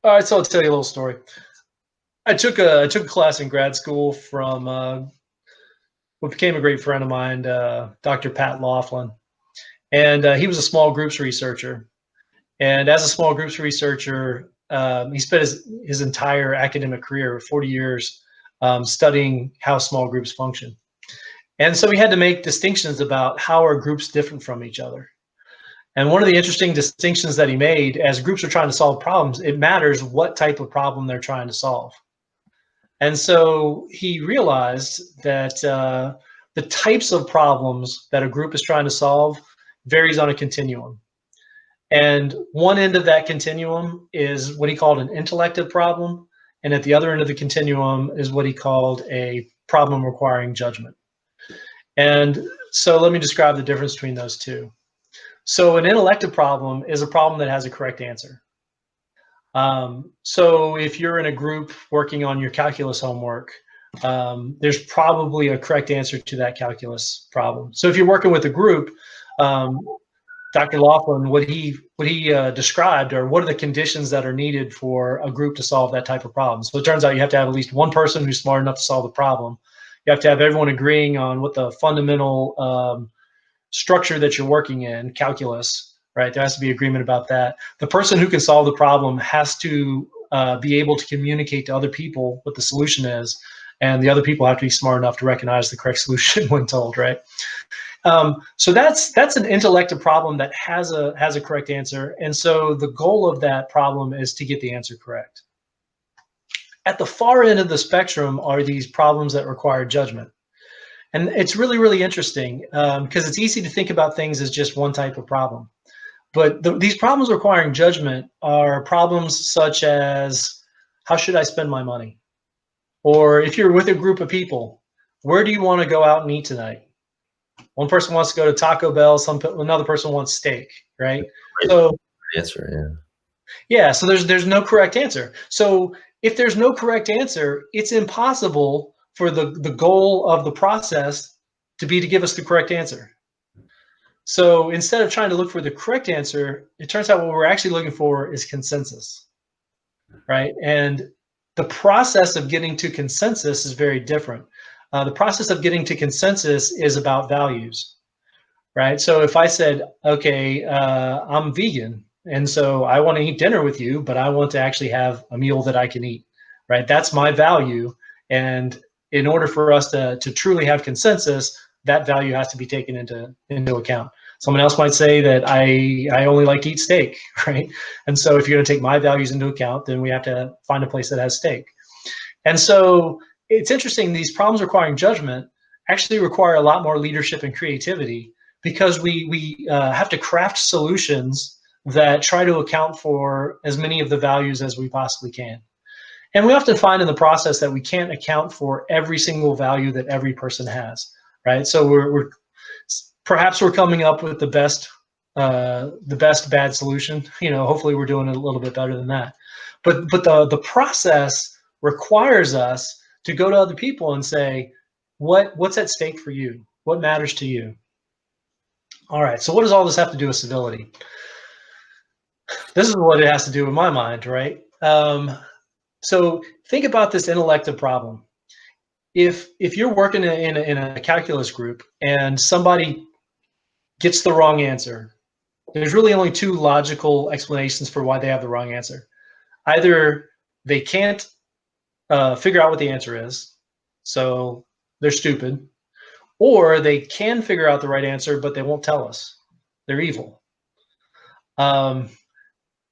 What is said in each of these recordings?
All right, so I'll tell you a little story. I took a class in grad school from what became a great friend of mine, Dr. Pat Laughlin, and he was a small groups researcher. And as a small groups researcher, he spent his entire academic career, 40 years, studying how small groups function. And so he had to make distinctions about how are groups different from each other. And one of the interesting distinctions that he made, as groups are trying to solve problems, it matters what type of problem they're trying to solve. And so he realized that the types of problems that a group is trying to solve varies on a continuum. And one end of that continuum is what he called an intellective problem. And at the other end of the continuum is what he called a problem requiring judgment. And so let me describe the difference between those two. So an intellective problem is a problem that has a correct answer. So if you're in a group working on your calculus homework, there's probably a correct answer to that calculus problem. So if you're working with a group, Dr. Laughlin, what he described are what are the conditions that are needed for a group to solve that type of problem. So it turns out you have to have at least one person who's smart enough to solve the problem. You have to have everyone agreeing on what the fundamental structure that you're working in, calculus, right? There has to be agreement about that. The person who can solve the problem has to be able to communicate to other people what the solution is, and the other people have to be smart enough to recognize the correct solution when told, right? So that's an intellective problem that has a correct answer, and so the goal of that problem is to get the answer correct. At the far end of the spectrum are these problems that require judgment. And it's really, really interesting because it's easy to think about things as just one type of problem. But these problems requiring judgment are problems such as, how should I spend my money? Or if you're with a group of people, where do you want to go out and eat tonight? One person wants to go to Taco Bell, another person wants steak, right? So Answer, yeah, so there's no correct answer. So if there's no correct answer, it's impossible for the goal of the process to be to give us the correct answer. So instead of trying to look for the correct answer, it turns out what we're actually looking for is consensus, right? And the process of getting to consensus is very different. The process of getting to consensus is about values, right? So if I said, okay, I'm vegan, and so I want to eat dinner with you, but I want to actually have a meal that I can eat, right? That's my value. And in order for us to truly have consensus, that value has to be taken into account. Someone else might say that I only like to eat steak, right? And so if you're going to take my values into account, then we have to find a place that has steak. And so it's interesting, these problems requiring judgment actually require a lot more leadership and creativity, because we have to craft solutions that try to account for as many of the values as we possibly can. And we often find in the process that we can't account for every single value that every person has, right? So perhaps we're coming up with the best bad solution. Hopefully we're doing it a little bit better than that. But the process requires us to go to other people and say, what's at stake for you? What matters to you? All right, so what does all this have to do with civility? This is what it has to do with my mind, right? So think about this intellective problem. If you're working in a calculus group and somebody gets the wrong answer, there's really only two logical explanations for why they have the wrong answer. Either they can't figure out what the answer is, so they're stupid, or they can figure out the right answer, but they won't tell us. They're evil.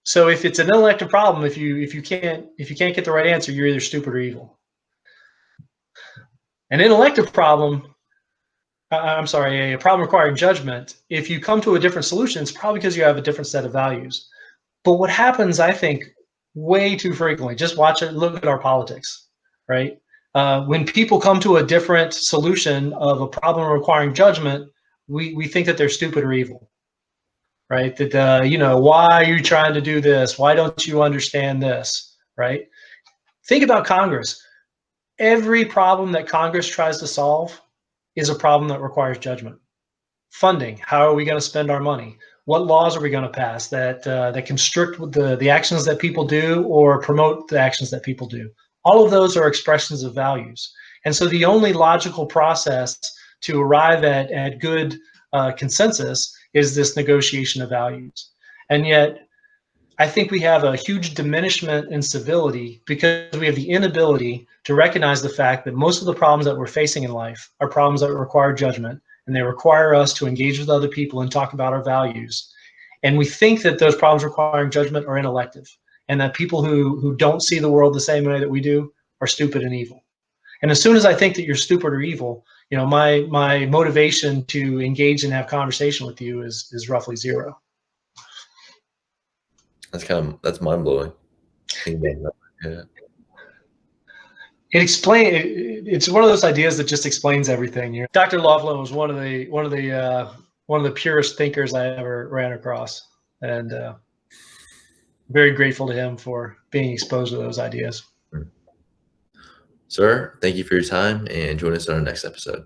So if it's an intellective problem, if you can't get the right answer, you're either stupid or evil. An intellective problem, a problem requiring judgment, if you come to a different solution, it's probably because you have a different set of values. But what happens, I think, way too frequently, just watch it, look at our politics, right? When people come to a different solution of a problem requiring judgment, we think that they're stupid or evil, right? That, why are you trying to do this? Why don't you understand this, right? Think about Congress. Every problem that Congress tries to solve is a problem that requires judgment. Funding, how are we going to spend our money? what laws are we going to pass that constrict the actions that people do or promote the actions that people do? All of those are expressions of values. And so the only logical process to arrive at good consensus is this negotiation of values. And yet, I think we have a huge diminishment in civility because we have the inability to recognize the fact that most of the problems that we're facing in life are problems that require judgment, and they require us to engage with other people and talk about our values. And we think that those problems requiring judgment are inelective, and that people who don't see the world the same way that we do are stupid and evil. And as soon as I think that you're stupid or evil, my motivation to engage and have conversation with you is roughly zero. That's mind blowing. Yeah. It's one of those ideas that just explains everything. Dr. Loveland was one of the purest thinkers I ever ran across, and very grateful to him for being exposed to those ideas. Sir, thank you for your time, and join us on our next episode.